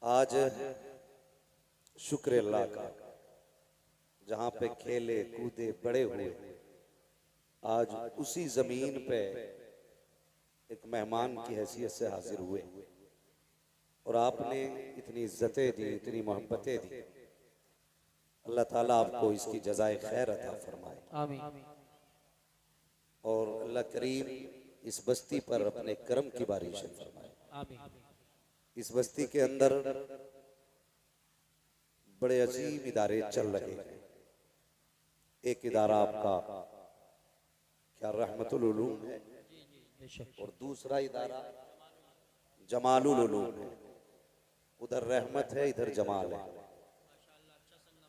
आज शुक्र अल्लाह का, जहाँ पे खेले कूदे बड़े हुए, आज उसी जमीन पे एक मेहमान की हैसियत से हाजिर हुए और आपने इतनी इज्जतें दी, इतनी मोहब्बतें दी। अल्लाह ताला आपको इसकी जज़ाए खैर अता फरमाए। आमीन। और अल्लाह करीम इस बस्ती पर अपने करम की बारिश फरमाए। आमीन। इस बस्ती के अंदर बड़े अजीब इदारे चल रहे हैं। एक इदारा आपका क्या रहमतुल उलूम है और दूसरा इदारा जमालुल उलूम है। उधर रहमत है, इधर जमाल है।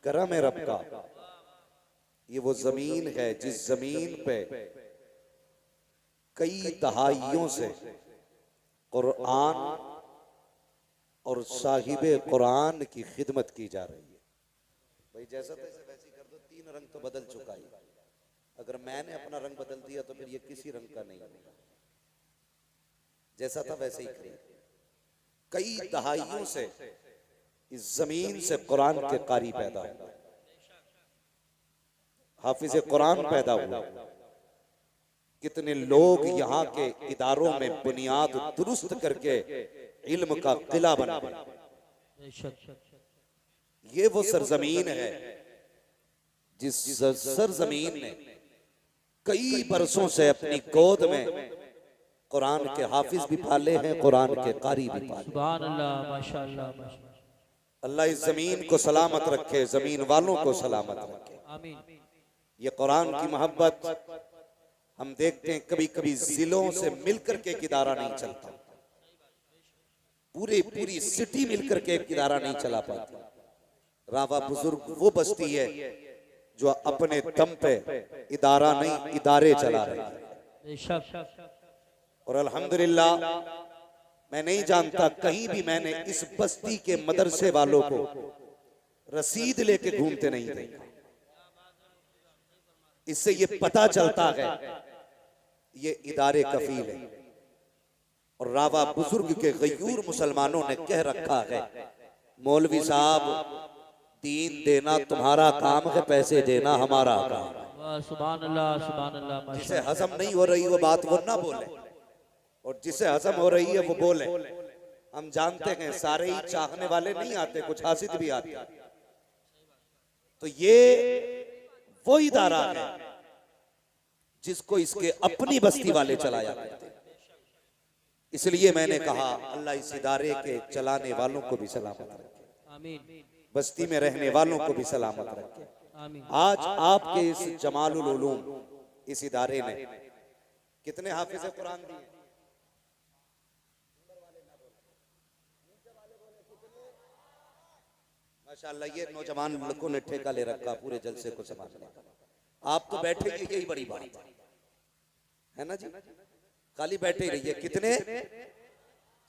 करम है रब का। ये वो जमीन है जिस जमीन पे कई दहाइयों से कुरान और साहिबे कुरान की खिदमत की जा रही है। भाई जैसा तैसे वैसी कर दो, तीन रंग तो बदल चुका है। अगर मैंने अपना रंग बदल दिया तो फिर ये किसी रंग का नहीं होगा। जैसा था वैसे ही करिए। कई दहाइयों से इस जमीन से कुरान के कारी पैदा हुए, हाफिज कुरान पैदा हुआ। कितने लोग यहाँ के इदारों में बुनियाद दुरुस्त करके इल्म का किला बना गए। ये वो सरजमीन है जिस सरजमीन ने कई बरसों से अपनी गोद में कुरान के हाफिज भी पाले हैं, कुरान के कारी भी पाले। सुभान अल्लाह, माशाअल्लाह, माशाअल्लाह। अल्लाह इस जमीन को सलामत रखे, जमीन वालों को सलामत रखे। आमीन। ये कुरान की मोहब्बत हम देखते हैं कभी कभी जिलों से मिलकर के एक इदारा नहीं चलता, पूरी सिटी मिलकर के एक इदारा नहीं चला पाती। रावा बुजुर्ग वो बस्ती है जो अपने दम पे इदारा नहीं इदारे चला रही है। और अल्हम्दुलिल्लाह मैं नहीं जानता कहीं भी मैंने इस बस्ती के मदरसे वालों को रसीद लेके घूमते नहीं देखा। इससे ये पता चलता है ये इदारे कफील है। और रावा बुजुर्ग के गयूर मुसलमानों ने कह रखा है, मौलवी साहब दीन देना तुम्हारा काम है, पैसे देना हमारा काम है। सुभान अल्लाह, सुभान अल्लाह। जिसे हजम नहीं हो रही वो बात वो ना बोले, और जिसे हजम हो रही है वो बोले। हम जानते हैं सारे ही चाहने वाले नहीं आते, कुछ हासिद भी आते हैं। तो ये वो इदारा है जिसको इसके अपनी बस्ती वाले चलाया करते। इसलिए मैंने कहा अल्लाह इस इदारे के चलाने वालों को भी सलामत रखे, आमीन। बस्ती में रहने वालों को भी सलामत रखे। आमीन। आज आपके इस जमालुल उलूम इस इदारे ने कितने हाफिज कुरान दिए? माशाअल्लाह ये नौजवान लड़कों ने ठेका ले रखा पूरे जलसे को संभालने का। आप तो बैठे ही यही बड़ी बात है ना जी, खाली बैठे ही रहिए। कितने?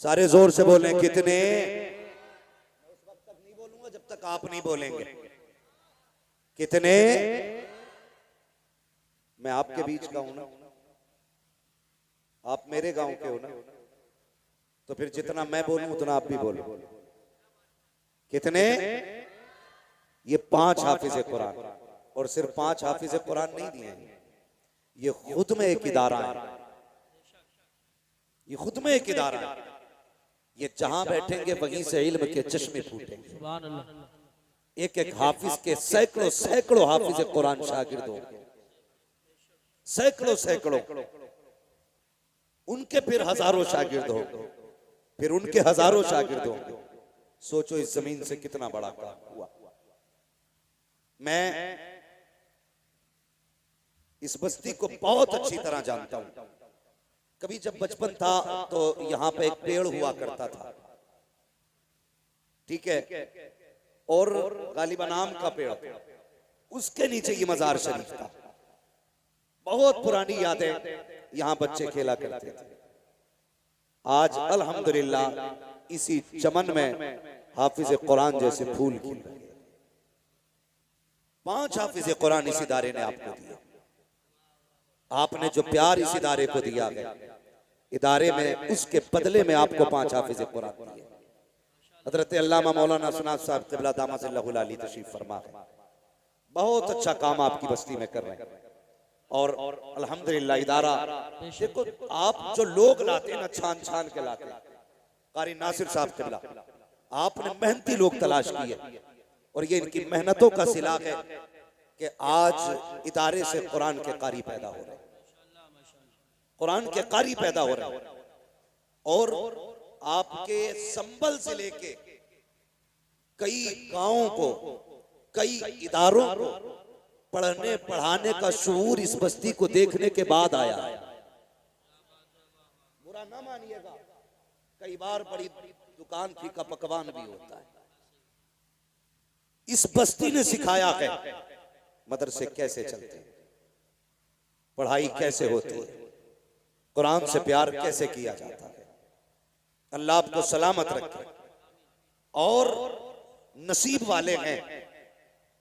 सारे जोर से बोलें कितने? मैं उस वक्त तक नहीं बोलूंगा जब तक आप नहीं बोलेंगे। कितने? मैं आपके बीच का हूं ना, आप मेरे गांव के हो ना, तो फिर जितना मैं बोलूं उतना आप भी बोलो। कितने? ये 5 हाफिज कुरान, और सिर्फ 5 हाफिज कुरान नहीं दिए, ये खुद में एक इदारा है। ये खुद में एक इदारा है। ये जहां बैठेंगे वहीं से इल्म के चश्मे फूटेंगे। सुभान अल्लाह। एक एक हाफिज के सैकड़ों सैकड़ों हाफिज कुरान शागिर्द होंगे, सैकड़ों सैकड़ों। उनके फिर हजारों शागिर्द होंगे, फिर उनके हजारों शागिर्द होंगे। सोचो इस जमीन से कितना बड़ा काम हुआ। मैं इस बस्ती को बहुत अच्छी तरह जानता हूं। कभी जब बचपन था तो यहां पे एक पेड़ हुआ करता था, ठीक है, और गालिबा नाम का पेड़ था, उसके नीचे ये मजार शरीफ था। बहुत पुरानी यादें, यहां बच्चे खेला करते थे। आज अल्हम्दुलिल्लाह इसी चमन में हाफिज कुरान जैसे फूल खिल रहे। 5 हाफिज कुरान इस इदारे ने आपको दिया। आपने जो प्यार इस इदारे को दिया है, इदारे में उसके बदले में आपको 5 हाफिज कुरान दिए। हजरत अल्लामा मौलाना सनात साहब क़िबला दामतुल्लाहु अलैहि तशरीफ फरमा है। बहुत अच्छा काम आपकी बस्ती में कर रहे हैं और अल्हम्दुलिल्लाह इदारा देखो, आप जो लोग लाते हैं ना, छान छान के लाते हैं। कारी नासिर साहब क़िबला, आपने मेहनती लोग तलाश किए और ये इनकी मेहनतों का सिला है कि आज इदारे से कुरान के कारी पैदा हो रहे हैं, कुरान के कारी पैदा हो रहे हैं। और आपके संबल से लेके कई गांवों को, कई इदारों को पढ़ने पढ़ाने का शऊर इस बस्ती को देखने के बाद आया है। बुरा ना मानिएगा, कई बार बड़ी दुकान फीका पकवान भी होता है। इस बस्ती ने सिखाया है मदरसे कैसे चलते हैं, पढ़ाई कैसे होती है, कुरान से प्यार कैसे किया जाता है। अल्लाह आपको सलामत रखे। और नसीब वाले हैं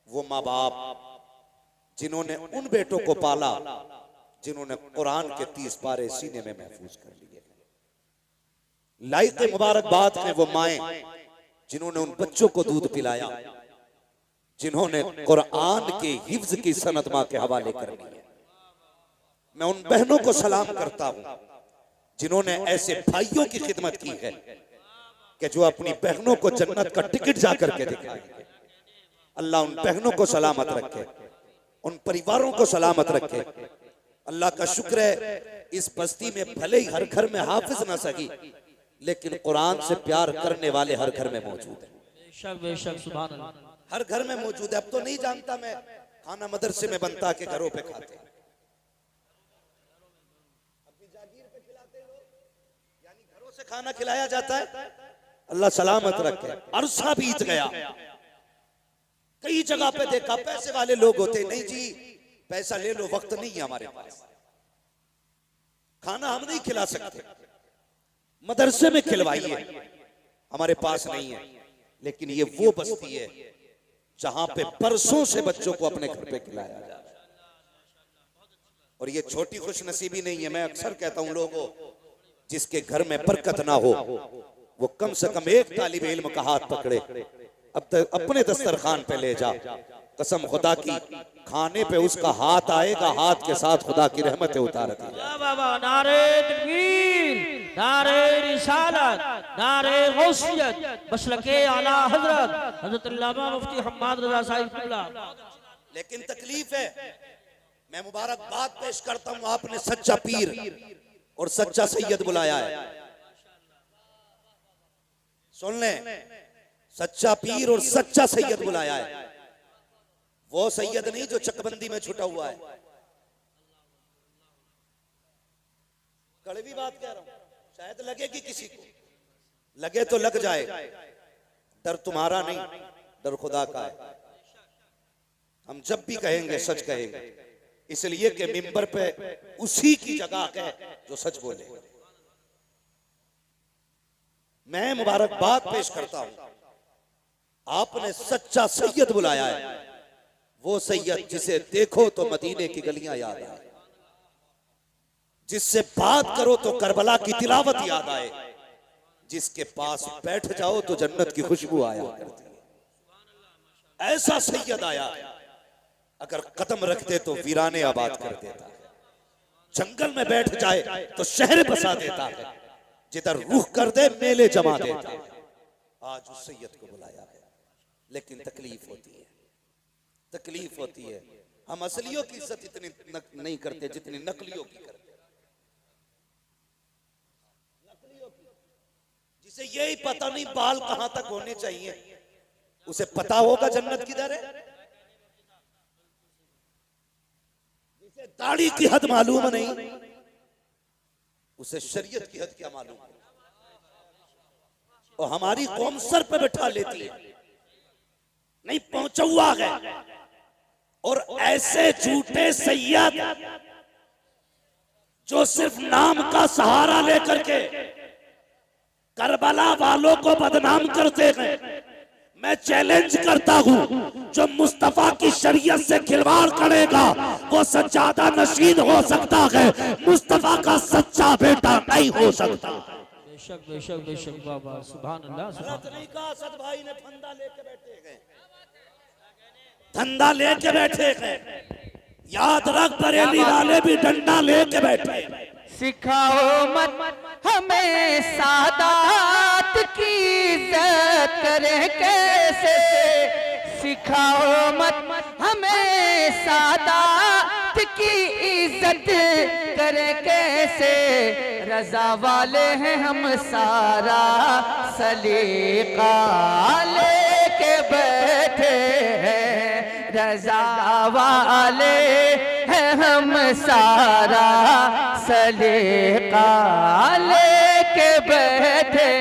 वो माँ बाप जिन्होंने उन बेटों को पाला जिन्होंने कुरान के 30 पारे सीने में महफूज कर लिए। लाइक मुबारकबाद है वो माएं जिन्होंने उन बच्चों को दूध पिलाया, जिन्होंने कुरान के हिफ्ज की सनत मां के हवाले कर दी है। मैं उन बहनों को सलाम करता हूं जिन्होंने ऐसे भाइयों की खिदमत की है कि जो अपनी बहनों को जन्नत का टिकट जाकर के दिखाएंगे। अल्लाह उन बहनों को सलामत रखे, उन परिवारों को सलामत रखे। अल्लाह का शुक्र है इस बस्ती में भले ही हर घर में हाफिज ना सकी, लेकिन कुरान से प्यार करने वाले हर घर में मौजूद है। बेशक बेशक, सुभान अल्लाह, हर घर में मौजूद है। अब तो नहीं जानता मैं, खाना मदरसे में बनता के घरों पे खाते हैं, से खाना खिलाया जाता है। अल्लाह सलामत रखे। अरसा बीत गया, कई जगह पे देखा पैसे वाले लोग होते, नहीं जी पैसा ले लो, वक्त नहीं है हमारे पास, खाना हम नहीं खिला सकते, मदरसे में खिलवाइए, हमारे पास नहीं है। लेकिन ये वो बस्ती है जहां पे बरसों से बच्चों को अपने घर पे खिलाया जाए। और ये छोटी खुशनसीबी नहीं है। मैं अक्सर कहता हूं लोगों, जिसके घर में बरकत ना हो वो कम से कम एक तालिब इल्म का हाथ पकड़े, अब तक अपने दस्तरखान पे ले जा। कसम खुदा की, खाने पे उसका हाथ आएगा, हाथ के साथ खुदा की रहमतें उतारती है। बाबा, नारे तकबीर, नारे रिसालत, नारे गौसियत, मसलके आला हजरत हजरत अल्लामा मुफ्ती हम्माद रजा साहिब क़िबला। लेकिन तकलीफ है, मैं मुबारकबाद पेश करता हूं, आपने सच्चा पीर और सच्चा सैयद बुलाया है। सुन लें, सच्चा पीर और सच्चा सैयद बुलाया है। वो सैयद नहीं जो चकबंदी में छुटा हुआ है। कड़वी बात कह रहा हूं, शायद लगेगी किसी को, लगे तो लग जाए। डर तुम्हारा नहीं, डर खुदा का है। हम जब भी कहेंगे सच कहेंगे, इसलिए कि मिंबर पे उसी की जगह है जो सच बोले। मैं मुबारकबाद पेश करता हूं, आपने सच्चा सैयद बुलाया है। वो सैयद जिसे देखो तो मदीने की गलियां याद आए, जिससे बात करो तो करबला की तिलावत याद आए, जिसके पास बैठ जाओ तो जन्नत की खुशबू आया करती है। ऐसा सैयद आया, अगर कदम रखते तो वीराने आबाद कर देता है, जंगल में बैठ जाए तो शहर बसा देता है, जिधर रूह कर दे मेले जमा देता है। आज उस सैयद को बुलाया है, लेकिन तकलीफ होती है, तकलीफ होती है। हम असलियों की इज्जत इतनी नहीं करते जितनी नकलियों की करते। जिसे यही पता नहीं बाल कहां तक होने चाहिए, उसे पता होगा जन्नत किधर है। जिसे दाढ़ी की हद मालूम नहीं, उसे शरीयत की हद क्या मालूम। और हमारी कौम सर पे बैठा लेती है, नहीं पहुंचा हुआ है। और ऐसे झूठे सैयद जो सिर्फ नाम का सहारा लेकर के करबला वालों को बदनाम करते हैं, मैं चैलेंज करता हूं, जो मुस्तफा की शरीयत से खिलवाड़ करेगा वो सज्जादा नशीन हो सकता है, मुस्तफा का सच्चा बेटा नहीं हो सकता। बेशक बेशक बाबा, सुभान अल्लाह सुभान गलत नहीं कहा, असद भाई ने फंदा लेके बैठे गए, धंधा लेके बैठे गए। याद रख बरेली वाले भी डंडा लेके बैठे। सिखाओ मत हमें सादात की इज्जत करें कैसे, सिखाओ मत हमें सादात की इज्जत करें कैसे, रजा वाले हैं हम सारा सलीका लेके बैठे हैं, रजा वाले हैं हम सारा सलीका लेके बैठे